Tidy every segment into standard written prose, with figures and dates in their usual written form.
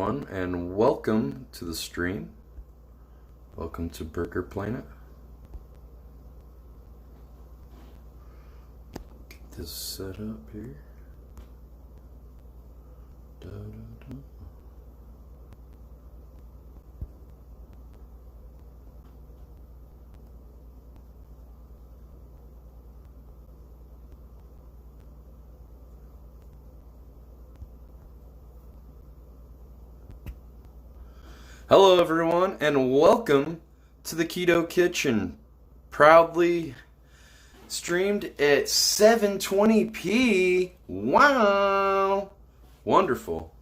everyone, and welcome to the stream. Welcome to Burger Planet. Get this set up here. Da, da, da. Hello everyone, and welcome to the Keto Kitchen. Proudly streamed at 720p. Wow! Wonderful.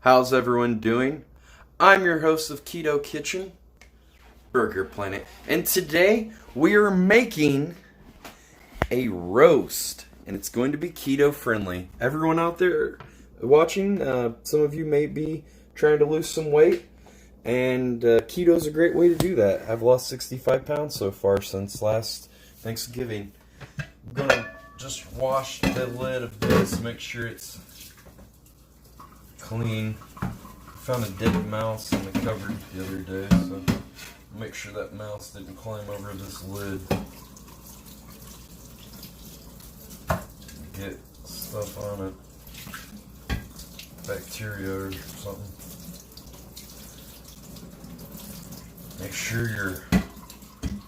How's everyone doing? I'm your host of Keto Kitchen, Burger Planet, and today we are making a roast, and it's going to be keto friendly. Everyone out there watching, some of you may be trying to lose some weight, and keto is a great way to do that. I've lost 65 pounds so far since last Thanksgiving. I'm gonna just wash the lid of this, make sure it's clean. Found a dead mouse in the cupboard the other day, so make sure that mouse didn't climb over this lid. Get stuff on it, bacteria or something. Make sure your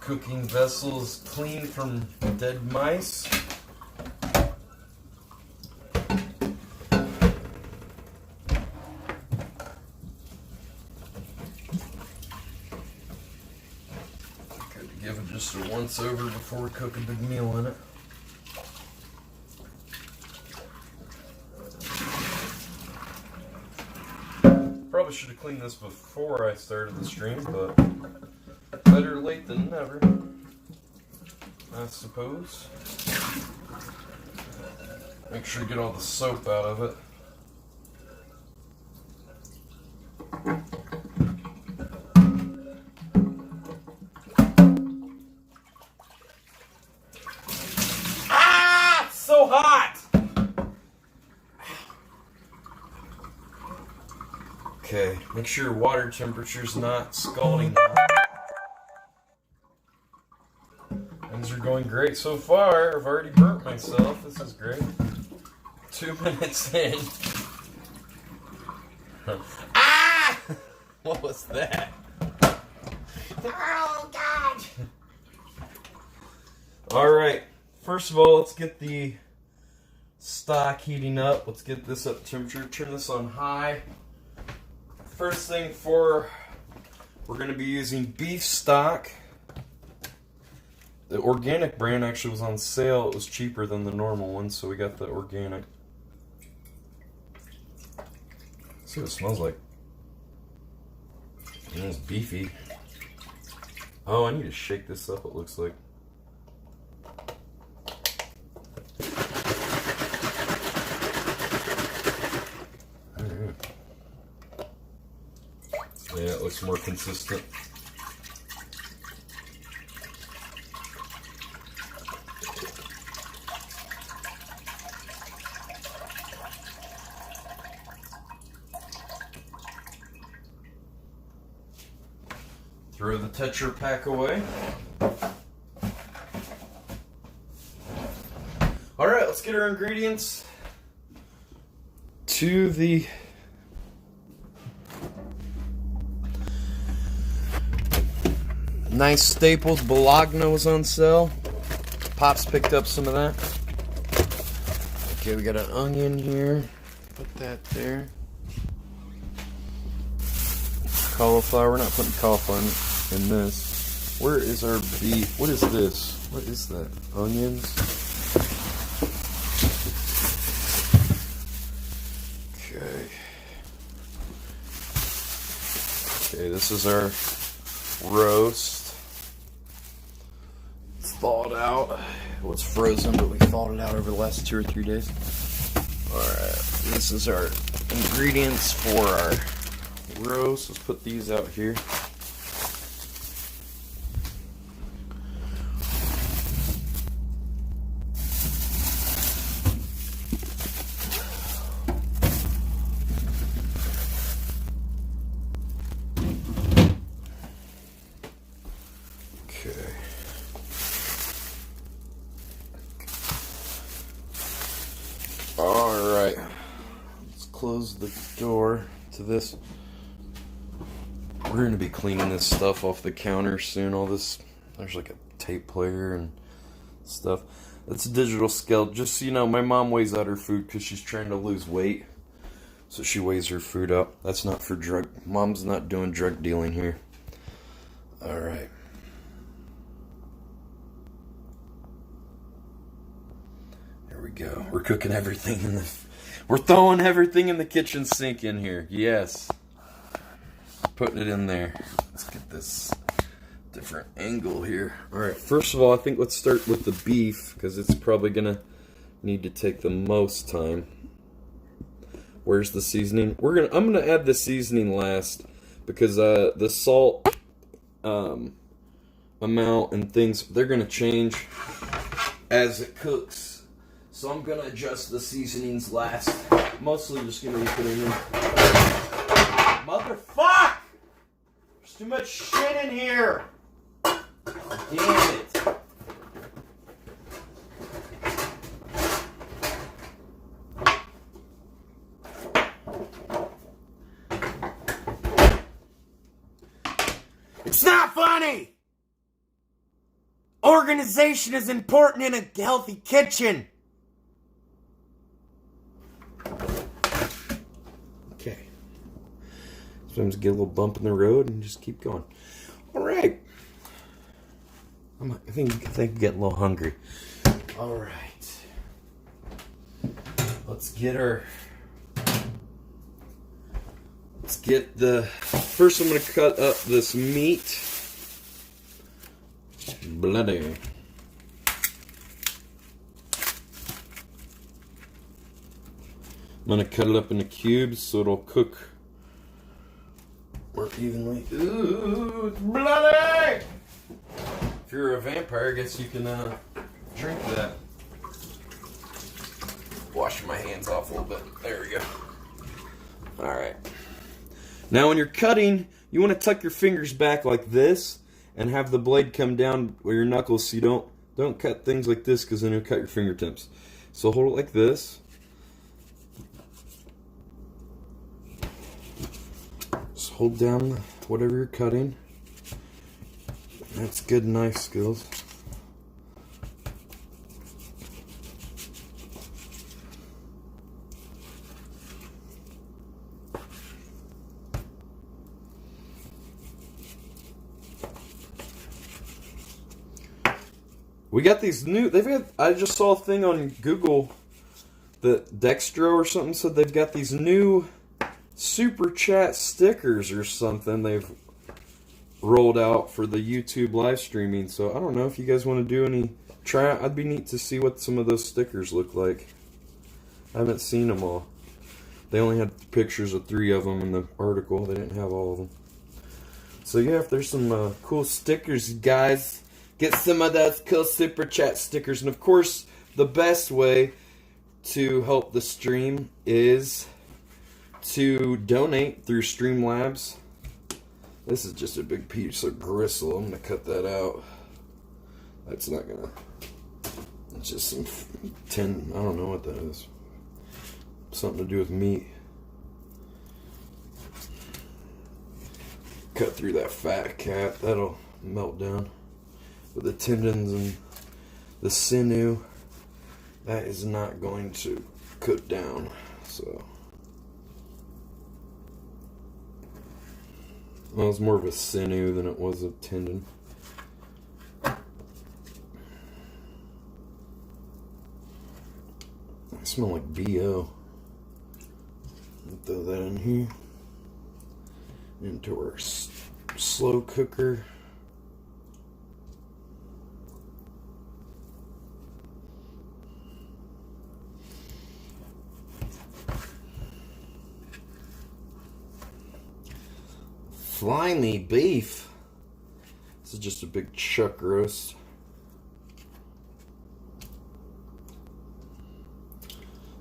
cooking vessel is clean from dead mice. Good to give it just a once over before we cook a big meal in it. Probably should have cleaned this before I started the stream, but better late than never, I suppose. Make sure you get all the soap out of it. Ah! It's so hot! Okay, make sure your water temperature's not scalding hot. Things are going great so far. I've already burnt myself. This is great. 2 minutes in. Ah! What was that? Oh, God! Alright, first of all, let's get the stock heating up. Let's get this up to temperature. Turn this on high. First thing we're going to be using beef stock. The organic brand actually was on sale. It was cheaper than the normal one, so we got the organic. Let's see what it smells like. It smells beefy. Oh, I need to shake this up, it looks like. Yeah, it looks more consistent. Throw the Tetra Pak away. Alright, let's get our ingredients to the nice staples. Bologna was on sale. Pops picked up some of that. Okay, we got an onion here. Put that there. Cauliflower. We're not putting cauliflower in this. Where is our beef? What is this? What is that? Onions. Okay. Okay, this is our roast. It's thawed out. Well, it's frozen, but we thawed it out over the last 2 or 3 days. Alright, this is our ingredients for our roast. Let's put these out here. close the door to this. We're going to be cleaning this stuff off the counter soon. All this, there's like a tape player and stuff. It's a digital scale. Just so you know, my mom weighs out her food because she's trying to lose weight. So she weighs her food out. That's not for drug. Mom's not doing drug dealing here. Alright. Here we go. We're cooking everything in the... We're throwing everything in the kitchen sink in here. Yes. Putting it in there. Let's get this different angle here. Alright, first of all, I think let's start with the beef, because it's probably going to need to take the most time. Where's the seasoning? I'm gonna add the seasoning last, because the salt amount and things, they're gonna change as it cooks. So I'm gonna adjust the seasonings last. Mostly just gonna be putting in. Motherfuck! There's too much shit in here. Damn it. It's not funny! Organization is important in a healthy kitchen. Okay. Sometimes get a little bump in the road and just keep going. Alright. I think I'm getting a little hungry. Alright. Let's get the... First I'm going to cut up this meat. Bloody. I'm going to cut it up into cubes so it'll cook more evenly. Ooh, it's bloody! If you're a vampire, I guess you can drink that. Wash my hands off a little bit. There we go. Alright. Now when you're cutting, you want to tuck your fingers back like this and have the blade come down where your knuckles, so you don't cut things like this, because then you'll cut your fingertips. So hold it like this. Just hold down whatever you're cutting. That's good knife skills. We got these new, I just saw a thing on Google that Dextro or something said they've got these new super chat stickers or something they've rolled out for the YouTube live streaming. So I don't know if you guys want to do any try. I'd be neat to see what some of those stickers look like. I haven't seen them all. They only had pictures of 3 of them in the article. They didn't have all of them. So yeah, if there's some cool stickers, guys, get some of those cool super chat stickers. And of course, the best way to help the stream is to donate through Streamlabs. This is just a big piece of gristle. I'm going to cut that out. That's not going to... It's just some tin... I don't know what that is. Something to do with meat. Cut through that fat cap. That'll melt down. But the tendons and the sinew, that is not going to cook down. So... Well, it's more of a sinew than it was a tendon. I smell like BO. Throw that in here. Into our slow cooker. Slimy beef. This is just a big chuck roast.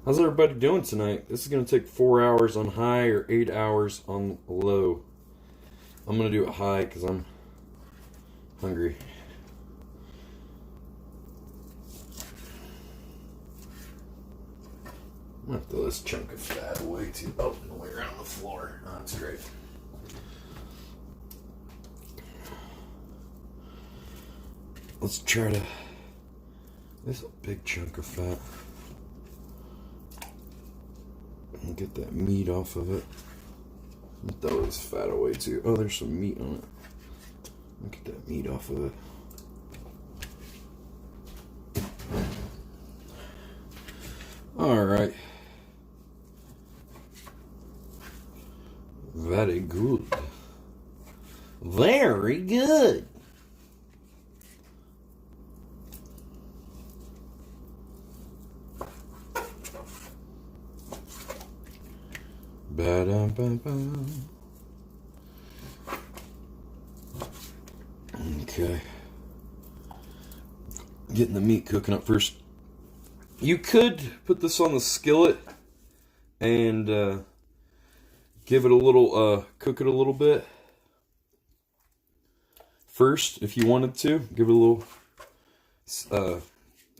How's everybody doing tonight? This is going to take 4 hours on high or 8 hours on low. I'm going to do it high because I'm hungry. I'm gonna throw this chunk of fat away too. Oh, no way around the floor. Oh, that's great. Let's try to. This is a big chunk of fat. And get that meat off of it. Throw this fat away too. Oh, there's some meat on it. Get that meat off of it. All right. Very good. Very good. Ba-dum-bum-bum. Okay. Getting the meat cooking up first. You could put this on the skillet and give it a little, cook it a little bit first if you wanted to. Give it a little,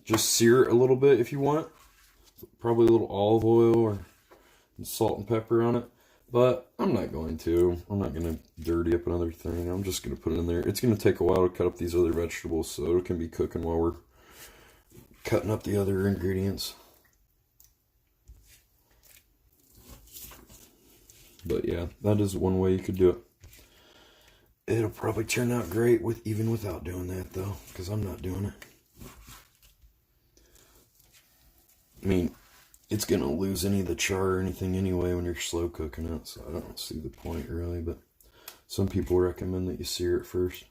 just sear it a little bit if you want. Probably a little olive oil or salt and pepper on it. But I'm not going to. I'm not going to dirty up another thing. I'm just going to put it in there. It's going to take a while to cut up these other vegetables, so it can be cooking while we're cutting up the other ingredients. But yeah, that is one way you could do it. It'll probably turn out great even without doing that though, because I'm not doing it. I mean, it's going to lose any of the char or anything anyway when you're slow cooking it, so I don't see the point really, but some people recommend that you sear it first.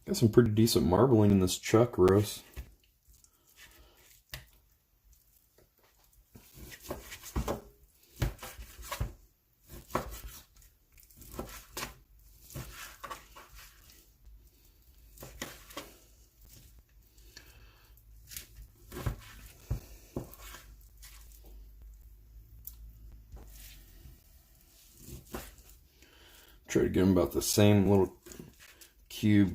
Got some pretty decent marbling in this chuck roast. Try to get them about the same little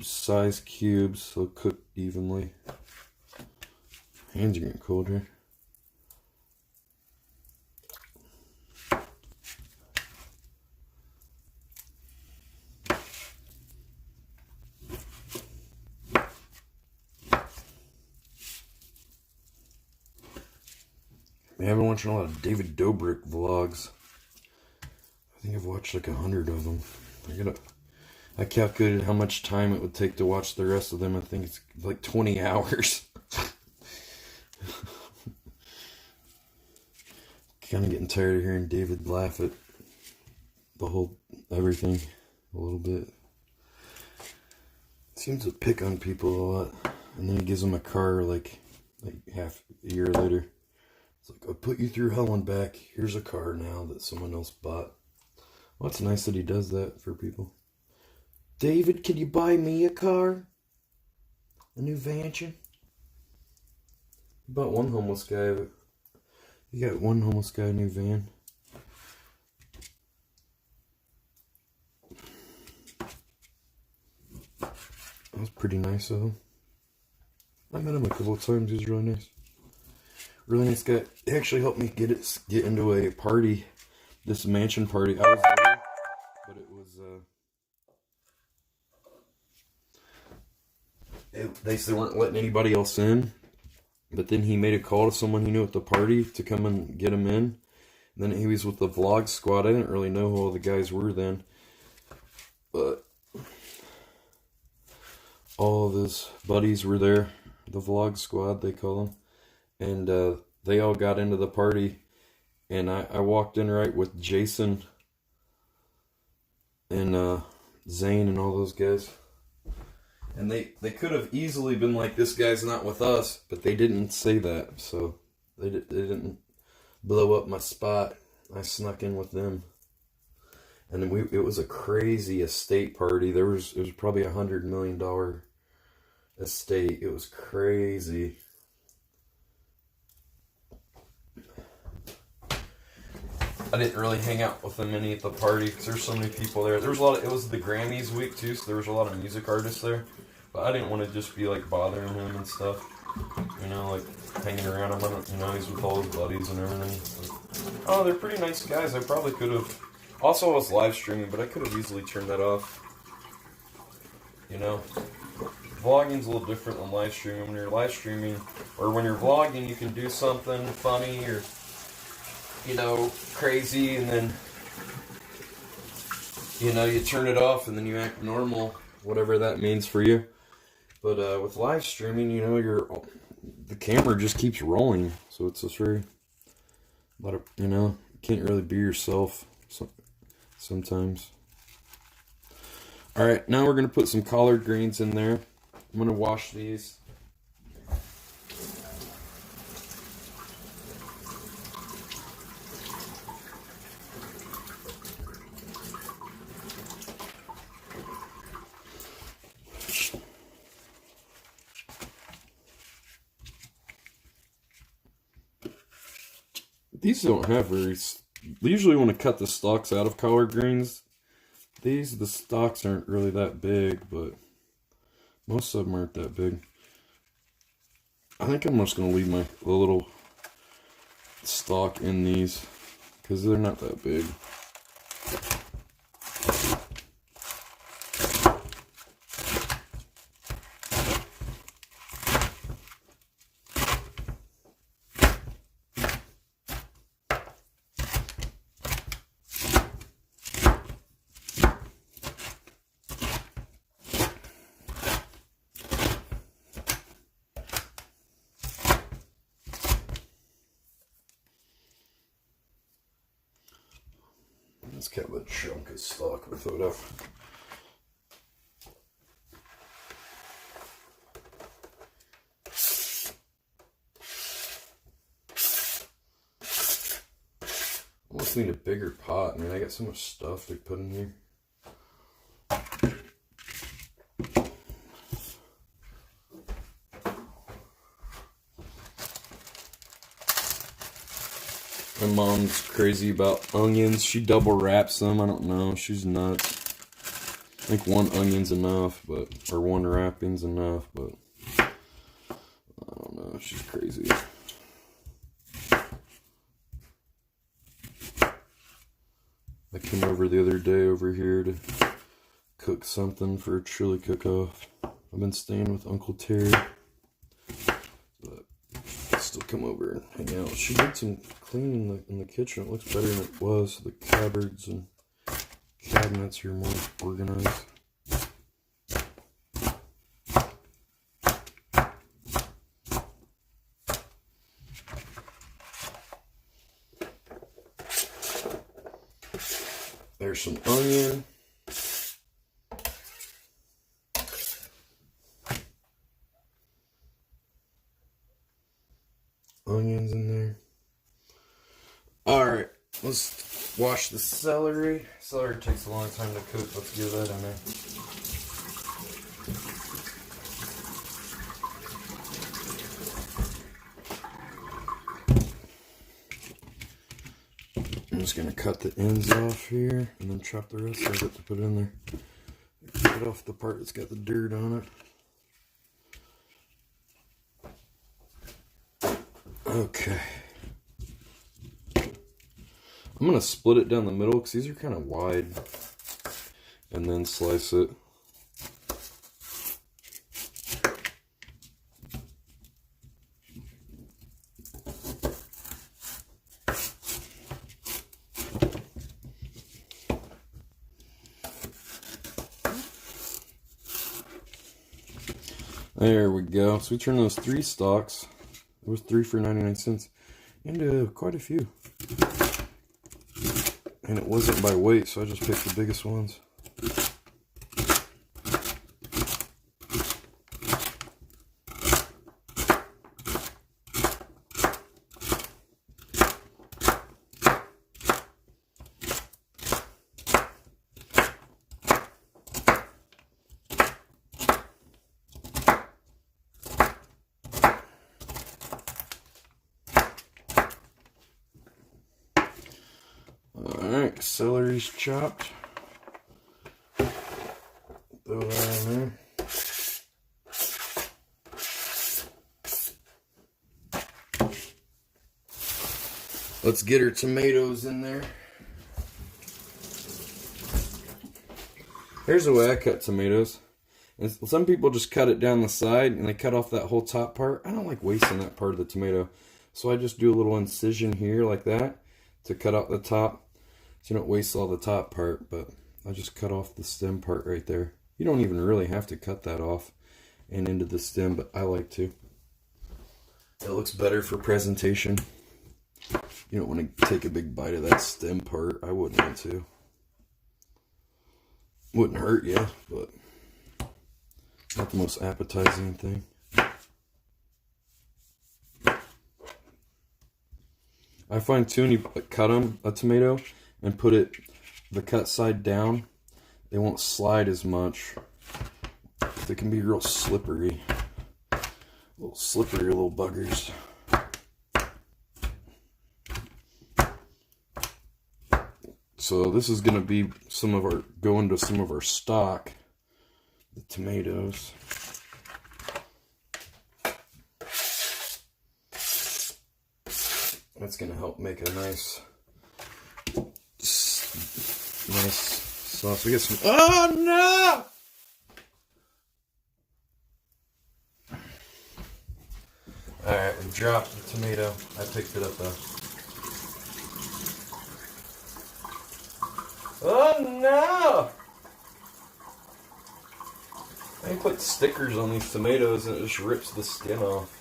size cubes, so cook evenly. Hands are getting cold here. I've been watching a lot of David Dobrik vlogs. I think I've watched like 100 of them. I calculated how much time it would take to watch the rest of them. I think it's like 20 hours. Kind of getting tired of hearing David laugh at everything a little bit. Seems to pick on people a lot. And then he gives them a car like half a year later. It's like, I put you through hell and back. Here's a car now that someone else bought. Well, it's nice that he does that for people. David, can you buy me a car? A new Vantion? Bought one homeless guy. You got one homeless guy a new van. That was pretty nice of him. I met him a couple of times. He was really nice. Really nice guy. He actually helped me get into a party. This mansion party. I was there, but it was they weren't letting anybody else in. But then he made a call to someone he knew at the party to come and get him in. And then he was with the vlog squad. I didn't really know who all the guys were then, but all of his buddies were there. The vlog squad, they call them, and they all got into the party. And I walked in right with Jason and Zane and all those guys. And they could have easily been like, this guy's not with us, but they didn't say that. So they didn't blow up my spot. I snuck in with them. And it was a crazy estate party. It was probably $100 million estate. It was crazy. I didn't really hang out with them any at the party because there's so many people there. There was a lot of, it was the Grammys week too, so there was a lot of music artists there. But I didn't want to just be like bothering him and stuff. You know, like hanging around him. You know, he's with all his buddies and everything. But, oh, they're pretty nice guys. I probably could have. Also, I was live streaming, but I could have easily turned that off. You know, vlogging's a little different than live streaming. When you're live streaming, or when you're vlogging, you can do something funny or, you know, crazy, and then, you know, you turn it off and then you act normal, whatever that means for you. But with live streaming, you know, the camera just keeps rolling, so it's just very, a lot of, you know, you can't really be yourself sometimes. All right, now we're gonna put some collard greens in there. I'm gonna wash these. These don't have very... Usually when I cut the stalks out of collard greens, the stalks aren't really that big, but most of them aren't that big. I think I'm just going to leave the little stalk in these, because they're not that big. Let's get a chunk of stock with whatever. Almost need a bigger pot, man. I got so much stuff to put in here. My mom's crazy about onions. She double wraps them. I don't know. She's nuts. I think one onion's enough, or one wrapping's enough, but I don't know. She's crazy. I came over the other day over here to cook something for a chili cook-off. I've been staying with Uncle Terry, but I still come over and hang out. She did some cleaning in the kitchen. It looks better than it was. The cupboards and cabinets are more organized. There's some onion. Onions in there. Alright, let's wash the celery. Celery takes a long time to cook. Let's get that in there. I'm just going to cut the ends off here and then chop the rest of it to put in there. Cut off the part that's got the dirt on it. Okay. I'm going to split it down the middle because these are kind of wide, and then slice it. There we go. So we turned those 3 stalks. It was 3 for 99 cents into quite a few. And it wasn't by weight, so I just picked the biggest ones. Alright, celery's chopped. Throw that in there. Let's get our tomatoes in there. Here's the way I cut tomatoes. And some people just cut it down the side and they cut off that whole top part. I don't like wasting that part of the tomato. So I just do a little incision here like that to cut out the top. So you don't waste all the top part, but I just cut off the stem part right there. You don't even really have to cut that off and into the stem, but I like to. It looks better for presentation. You don't want to take a big bite of that stem part. I wouldn't want to. Wouldn't hurt you, but not the most appetizing thing. I find too, when you cut a tomato and put it the cut side down, they won't slide as much. They can be real slippery. Little slippery little buggers. So this is going to be go into some of our stock, the tomatoes. That's going to help make a nice sauce. We get some. Oh no! All right, we dropped the tomato. I picked it up though. Oh no! I put stickers on these tomatoes and it just rips the skin off.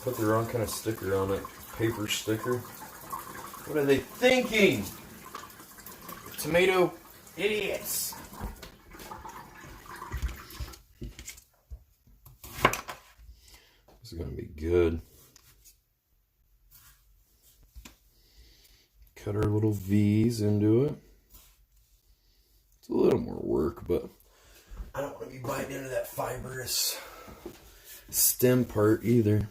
Put the wrong kind of sticker on it. Paper sticker. What are they thinking? Tomato idiots. This is gonna be good. Cut our little V's into it. It's a little more work, but I don't want to be biting into that fibrous stem part either.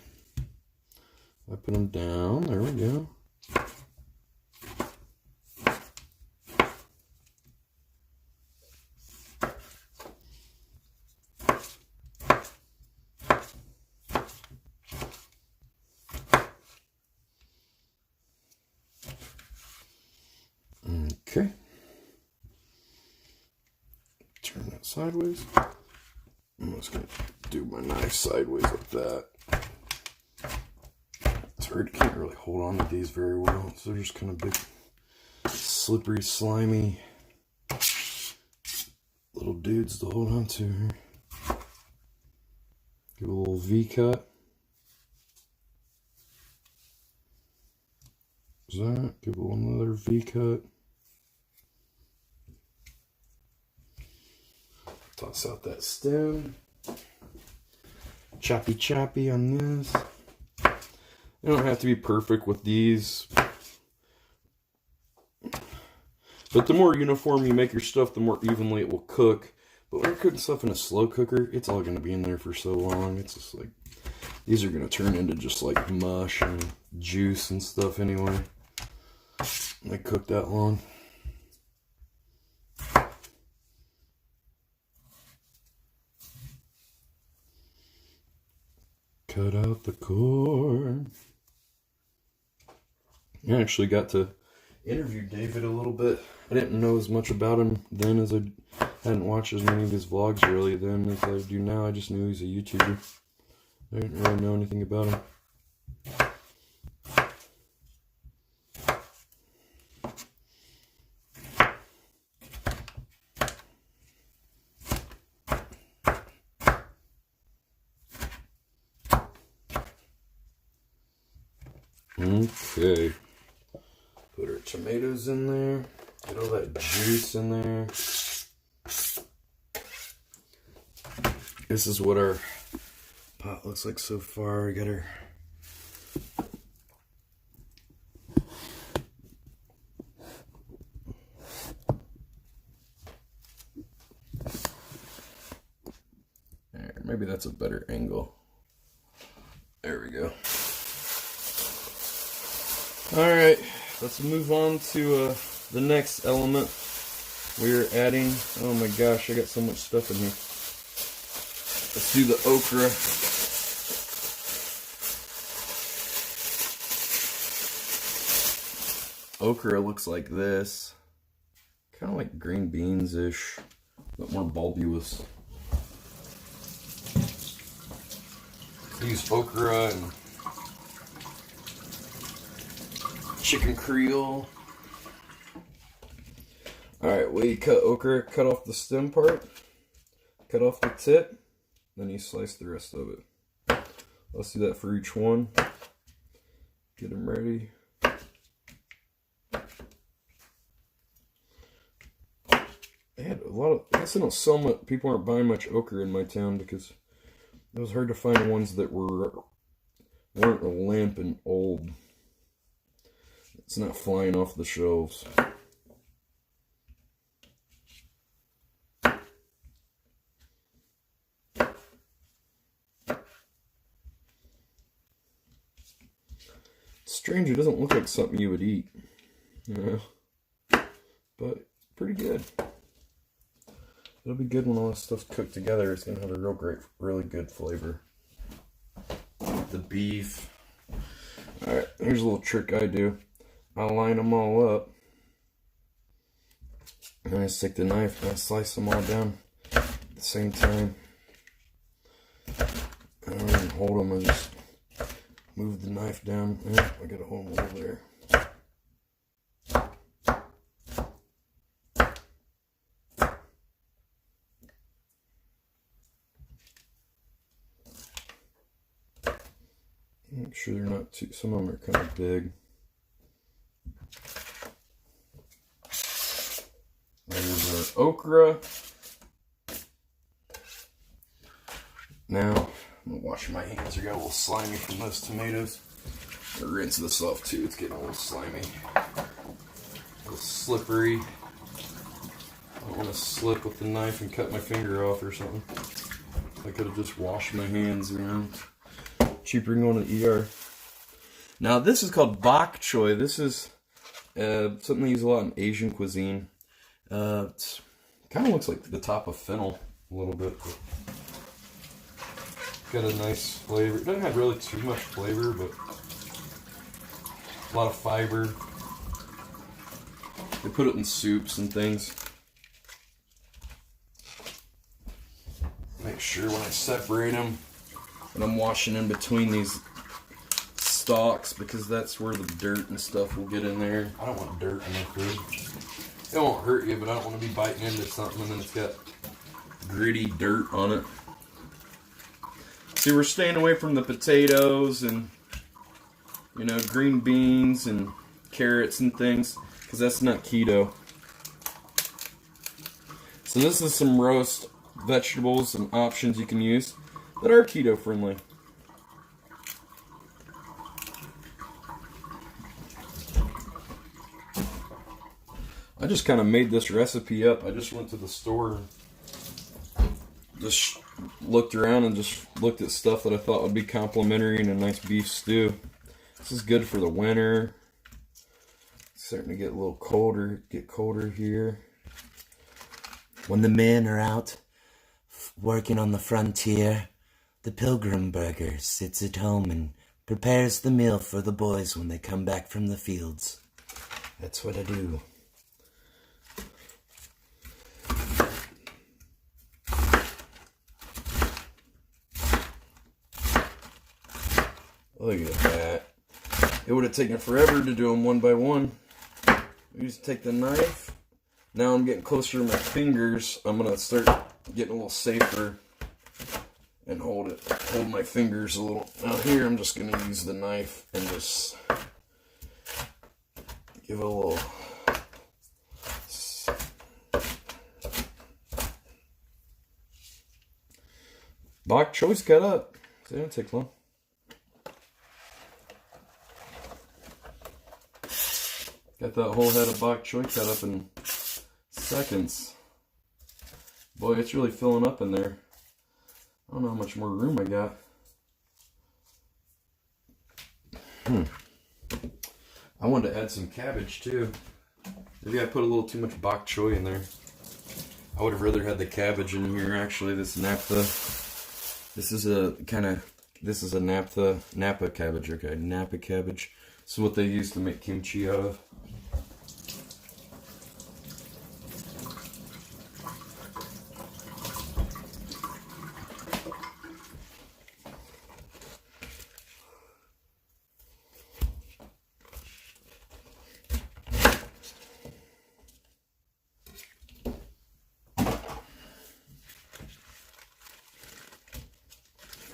I put them down. There we go. Okay. Turn that sideways. I'm just going to do my knife sideways like that. It's hard, can't really hold on to these very well. So they're just kind of big, slippery, slimy little dudes to hold on to here. Give a little V cut. Is that? Give a little another V cut. Toss out that stem. Choppy choppy on this. You don't have to be perfect with these. But the more uniform you make your stuff, the more evenly it will cook. But when you're cooking stuff in a slow cooker, it's all going to be in there for so long. It's just like, these are going to turn into just like mush and juice and stuff anyway. They cook that long. Cut out the core. I actually got to interview David a little bit. I didn't know as much about him then as I hadn't watched as many of his vlogs really then as I do now. I just knew he's a YouTuber. I didn't really know anything about him. Okay, put our tomatoes in there, get all that juice in there. This is what our pot looks like so far. We got our maybe that's a better angle. There we go. Alright, let's move on to the next element. We're adding, oh my gosh, I got so much stuff in here. Let's do the okra. okra looks like this. Kind of like green beans-ish, but more bulbous. Use okra and chicken creole. Alright, well, you cut okra, cut off the stem part, cut off the tip, then you slice the rest of it. Let's do that for each one. Get them ready. I had a lot of, I guess I don't sell much, people aren't buying much okra in my town because it was hard to find ones that weren't limp and old. It's not flying off the shelves. It's strange, it doesn't look like something you would eat. You know? But pretty good. It'll be good when all this stuff's cooked together. It's gonna have a really good flavor. The beef. Alright, here's a little trick I do. I line them all up. And I stick the knife and I slice them all down at the same time. I don't even hold them, I just move the knife down. Yeah, I gotta hold them over there. Make sure they're not too, some of them are kind of big. There's our okra. Now, I'm gonna wash my hands. I got a little slimy from those tomatoes. I'm gonna rinse this off too, it's getting a little slimy. A little slippery. I don't want to slip with the knife and cut my finger off or something. I could have just washed my hands around. Cheaper than going to the ER. Now this is called Bok Choy. This is something they use a lot in Asian cuisine. It kind of looks like the top of fennel a little bit. But got a nice flavor. It doesn't have really too much flavor, but a lot of fiber. They put it in soups and things. Make sure when I separate them, and I'm washing in between these stalks because that's where the dirt and stuff will get in there. I don't want dirt in my food. It won't hurt you, but I don't want to be biting into something and then it's got gritty dirt on it. See, we're staying away from the potatoes and, you know, green beans and carrots and things because that's not keto. So this is some roast vegetables and options you can use that are keto friendly. I just kind of made this recipe up. I just went to the store and just looked around and just looked at stuff that I thought would be complimentary in a nice beef stew. This is good for the winter. It's starting to get a little colder, here. When the men are out working on the frontier, the Pilgrim Burger sits at home and prepares the meal for the boys when they come back from the fields. That's what I do. Look at that. It would have taken forever to do them one by one. We just take the knife. Now I'm getting closer to my fingers. I'm going to start getting a little safer and hold my fingers a little. Now here I'm just going to use the knife and just give it a little. Bok Choy's cut up. It didn't take long. Got that whole head of Bok Choy cut up in seconds. Boy, it's really filling up in there. I don't know how much more room I got. I wanted to add some cabbage too. Maybe I put a little too much Bok Choy in there. I would have rather had the cabbage in here actually. This naphtha. This is a Napa cabbage, okay? Napa cabbage. This is what they use to make kimchi out of.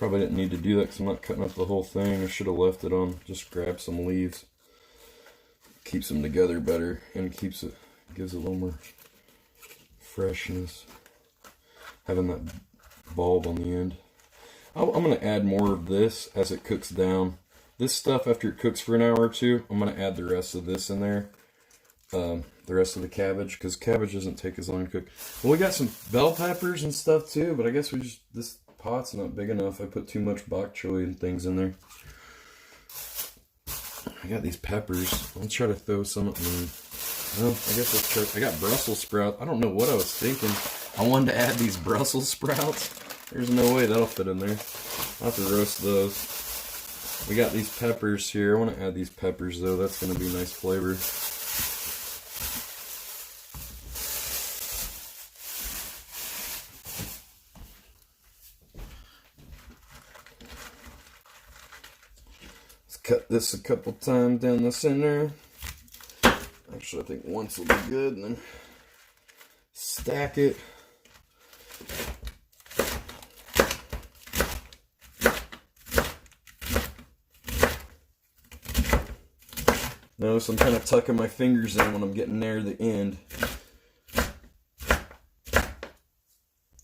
Probably didn't need to do that because I'm not cutting up the whole thing. I should have left it on. Just grab some leaves. Keeps them together better and gives it a little more freshness. Having that bulb on the end. I'm going to add more of this as it cooks down. This stuff, after it cooks for an hour or two, I'm going to add the rest of this in there. The rest of the cabbage, because cabbage doesn't take as long to cook. Well, we got some bell peppers and stuff too, but I guess this pot's not big enough. I put too much bok choy and things in there. I got these peppers. I'll try to throw some at me. Well, I guess let's try. I got Brussels sprouts. I don't know what I was thinking. I wanted to add these Brussels sprouts. There's no way that'll fit in there. I'll have to roast those. We got these peppers here. I want to add these peppers though. That's going to be nice flavor. Let's cut this a couple times down the center. Actually, I think once will be good, and then stack it. Notice I'm kind of tucking my fingers in when I'm getting near the end.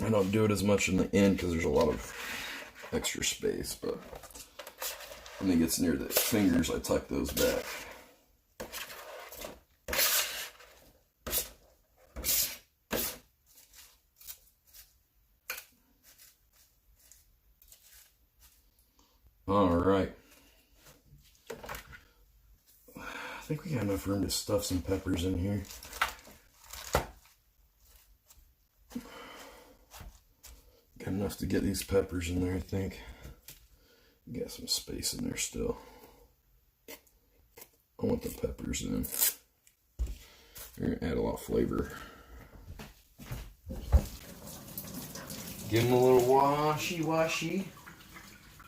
I don't do it as much in the end because there's a lot of extra space, but when it gets near the fingers, I tuck those back. All right. I think we got enough room to stuff some peppers in here. Got enough to get these peppers in there, I think. Got some space in there still. I want the peppers in. They're gonna add a lot of flavor. Give them a little washy-washy.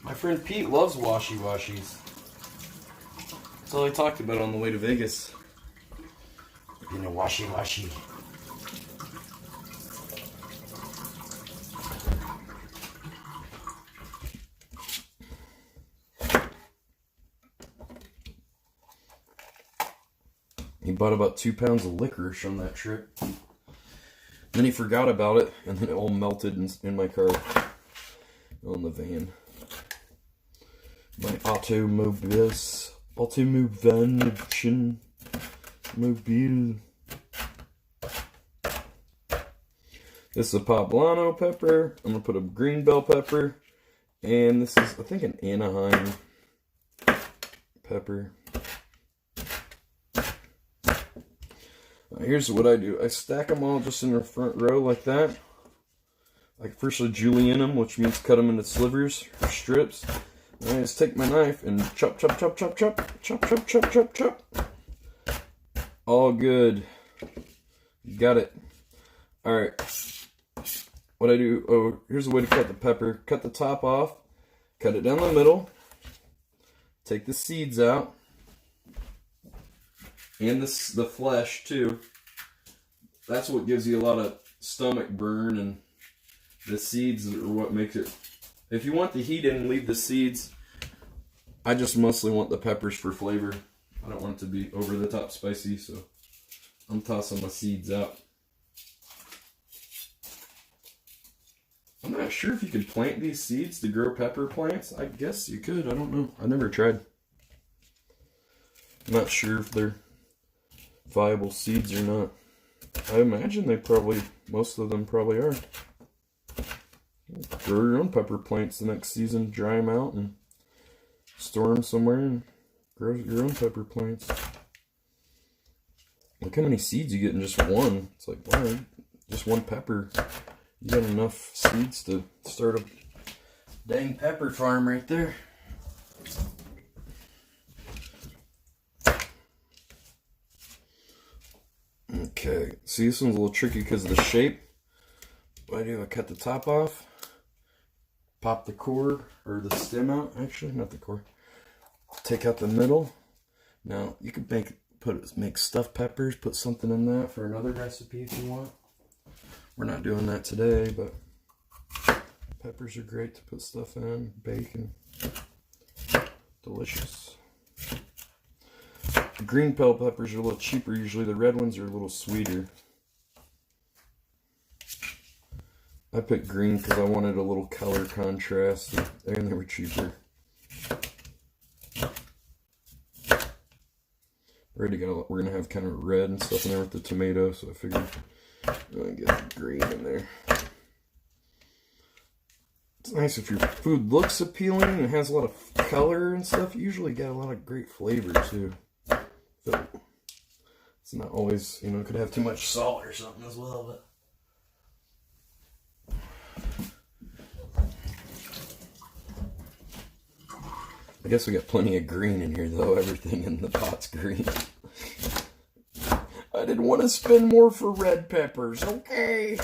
My friend Pete loves washy-washies. That's all I talked about on the way to Vegas. Being a washy-washy. He bought about 2 pounds of licorice on that trip. Then he forgot about it, and then it all melted in my car. On the van. My automobile. Mobile. This is a poblano pepper. I'm going to put a green bell pepper. And this is, I think, an Anaheim pepper. Here's what I do. I stack them all just in the front row like that. Like first I julienne them, which means cut them into slivers or strips. Then I just take my knife and chop, chop, chop, chop, chop, chop, chop, chop, chop, chop. All good. Got it. All right. What I do, oh, here's the way to cut the pepper. Cut the top off. Cut it down the middle. Take the seeds out. And the flesh too. That's what gives you a lot of stomach burn, and the seeds are what makes it. If you want the heat in, leave the seeds. I just mostly want the peppers for flavor. I don't want it to be over the top spicy, so I'm tossing my seeds out. I'm not sure if you can plant these seeds to grow pepper plants. I guess you could. I don't know. I never tried. I'm not sure if they're viable seeds or not. I imagine they probably, most of them probably are. Grow your own pepper plants the next season, dry them out and store them somewhere and grow your own pepper plants. Look how many seeds you get in just one. It's like, wow, just one pepper. You got enough seeds to start a dang pepper farm right there. Okay, see, this one's a little tricky because of the shape. What I do, I cut the top off, pop the core, or the stem out, actually, not the core. Take out the middle. Now, you could make stuffed peppers, put something in that for another recipe if you want. We're not doing that today, but Peppers are great to put stuff in. Bacon. Delicious. The green bell peppers are a little cheaper usually. The red ones are a little sweeter. I picked green because I wanted a little color contrast, and they were cheaper. We're gonna have kind of red and stuff in there with the tomato, so I figured I'm gonna get the green in there. It's nice if your food looks appealing and has a lot of color and stuff. You usually get a lot of great flavor too. So it's not always, you know, could have too much salt or something as well, but. I guess we got plenty of green in here though. Everything in the pot's green. I didn't want to spend more for red peppers. Okay.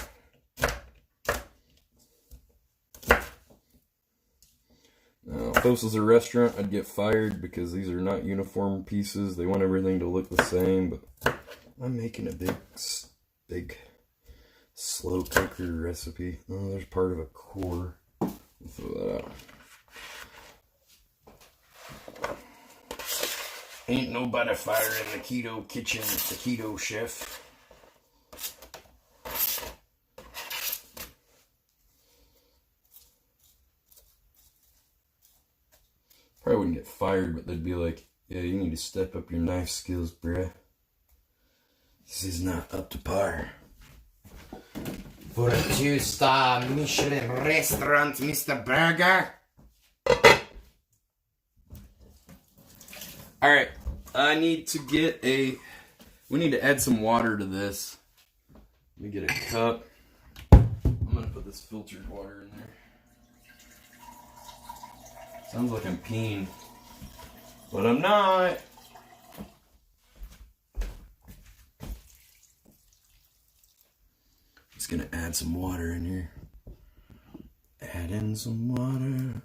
Now, if this was a restaurant, I'd get fired because these are not uniform pieces. They want everything to look the same, but I'm making a big slow cooker recipe. Oh, there's part of a core. I'll throw that out. Ain't nobody firing the keto kitchen, the keto chef. Probably wouldn't get fired, but they'd be like, yeah, you need to step up your knife skills, bruh. This is not up to par. For a 2-star Michelin restaurant, Mr. Burger. Alright, we need to add some water to this. Let me get a cup. I'm gonna put this filtered water in there. Sounds like I'm peeing, but I'm not. Just gonna add some water in here. Add in some water.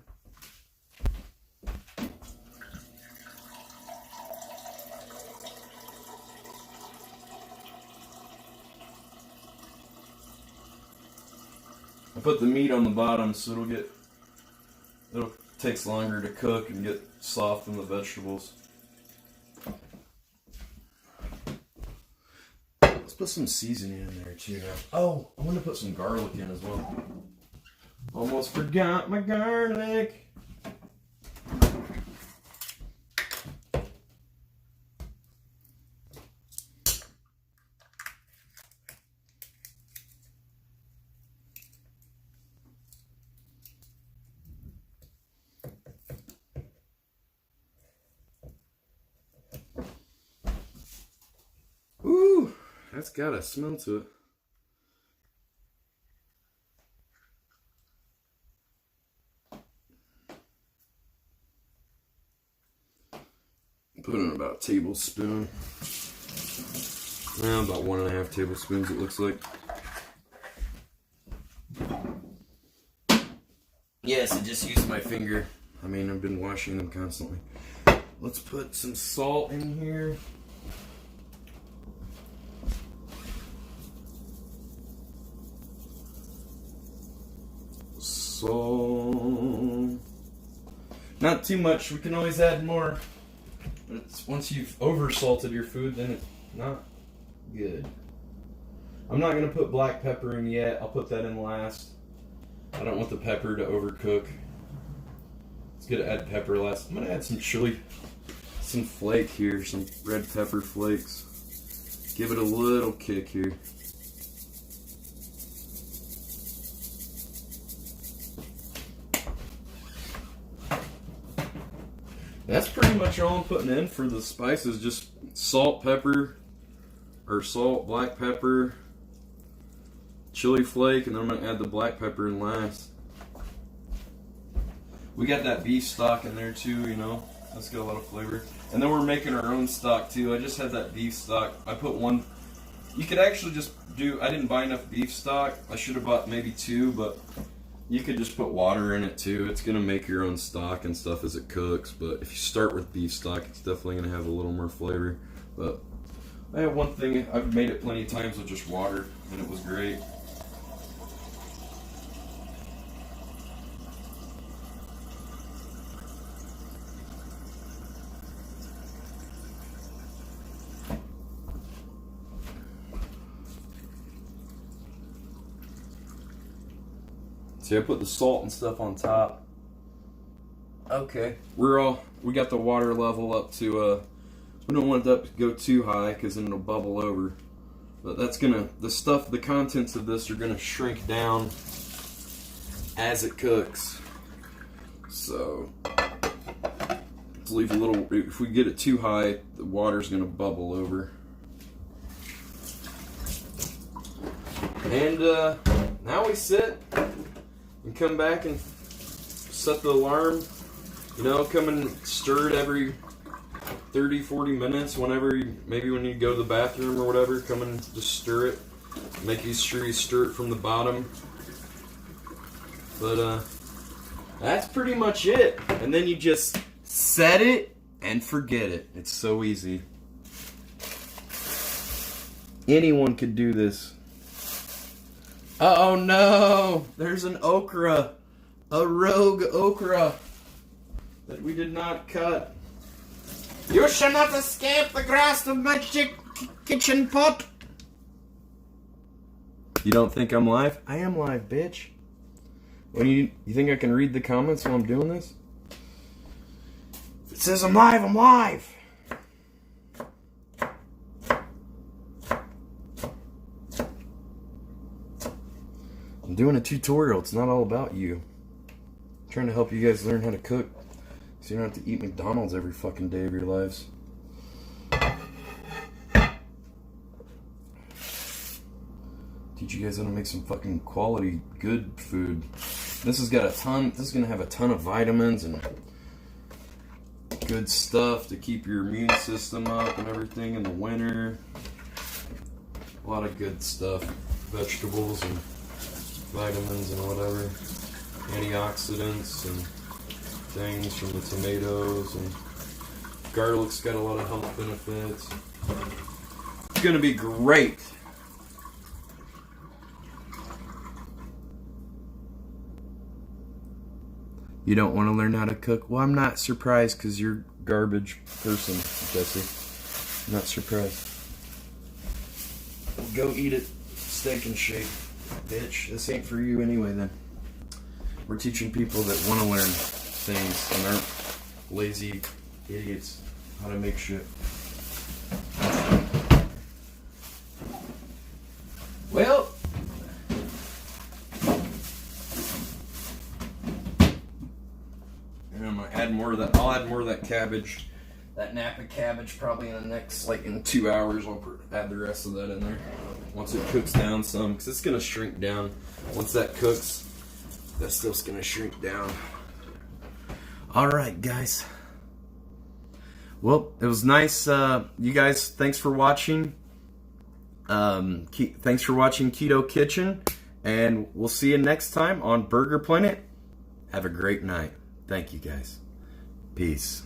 I put the meat on the bottom so it'll takes longer to cook and get soft in the vegetables. Let's put some seasoning in there too. Oh, I'm gonna put some garlic in as well. Almost forgot my garlic. Ooh, that's got a smell to it. Put in about a tablespoon. Well, about 1.5 tablespoons it looks like. Yes, I just used my finger. I mean, I've been washing them constantly. Let's put some salt in here. Salt. Not too much. We can always add more. But once you've over-salted your food, then it's not good. I'm not going to put black pepper in yet. I'll put that in last. I don't want the pepper to overcook. It's good to add pepper last. I'm going to add some chili, some flake here, some red pepper flakes. Give it a little kick here. That's pretty much all I'm putting in for the spices. Just salt, pepper, or salt, black pepper, chili flake, and then I'm going to add the black pepper in last. We got that beef stock in there too, you know. That's got a lot of flavor. And then we're making our own stock too. I just had that beef stock. I put one. You could actually just do, I didn't buy enough beef stock. I should have bought maybe 2, but you could just put water in it too. It's going to make your own stock and stuff as it cooks. But if you start with beef stock, it's definitely going to have a little more flavor. But I have one thing, I've made it plenty of times with just water, and it was great. See, I put the salt and stuff on top. Okay. We got the water level up to, we don't want it to go too high because then it'll bubble over. But that's gonna, the contents of this are gonna shrink down as it cooks. So, let's leave a little, if we get it too high, the water's gonna bubble over. And now we sit and come back and set the alarm. You know, come and stir it every 30, 40 minutes whenever maybe when you go to the bathroom or whatever, come and just stir it. Make sure you stir it from the bottom. But that's pretty much it. And then you just set it and forget it. It's so easy. Anyone could do this. Oh no! There's an okra. A rogue okra that we did not cut. You shall not escape the grasp of my kitchen pot. You don't think I'm live? I am live, bitch. When you think I can read the comments while I'm doing this? If it says I'm live, I'm live. I'm doing a tutorial. It's not all about you. I'm trying to help you guys learn how to cook so you don't have to eat McDonald's every fucking day of your lives. Teach you guys how to make some fucking quality, good food. This has got a ton, this is going to have a ton of vitamins and good stuff to keep your immune system up and everything in the winter. A lot of good stuff. Vegetables and vitamins and whatever. Antioxidants and things from the tomatoes, and garlic's got a lot of health benefits. It's gonna be great. You don't want to learn how to cook? Well, I'm not surprised because you're a garbage person, Jesse. I'm not surprised. Go eat it, steak and shake, bitch. This ain't for you anyway then. We're teaching people that want to learn things and aren't lazy idiots how to make shit. Well, and I'm gonna add more of that. I'll add more of that cabbage, that Napa cabbage, probably in the next, like in 2 hours. I'll add the rest of that in there once it cooks down some, because it's gonna shrink down once that cooks. That stuff's gonna shrink down. Alright, guys. Well, it was nice. You guys, thanks for watching. Thanks for watching Keto Kitchen. And we'll see you next time on Burger Planet. Have a great night. Thank you, guys. Peace.